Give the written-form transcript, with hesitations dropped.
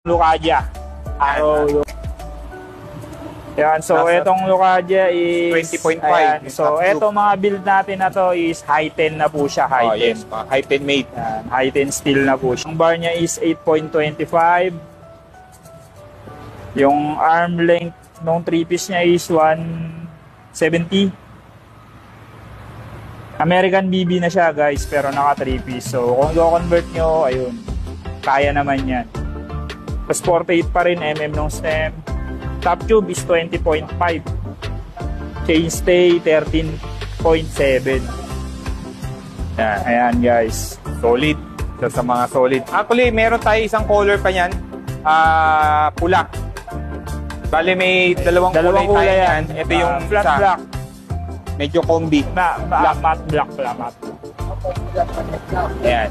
Lucadia. Arrow. Yan, so itong Lucadia is 20.5. So etong mga build natin na to is high 10 na po siya, high 10. Yes, high 10 mate. Yan, high 10 steel na po siya. Yung bar niya is 8.25. Yung arm length nung 3-piece niya is 170. American BB na siya, guys, pero naka 3-piece. So kung i-convert nyo, ayun, kaya naman yan. Tapos 48 pa rin nung stem. Top tube is 20.5. Chainstay 13.7. Yan, ayan guys. Solid. So, sa mga solid. Actually, meron tayo isang color pa yan. Pula. Bale, may dalawang kulay tayo yan. Ito yung flat black. Medyo combi. Matte black pala. Ayan.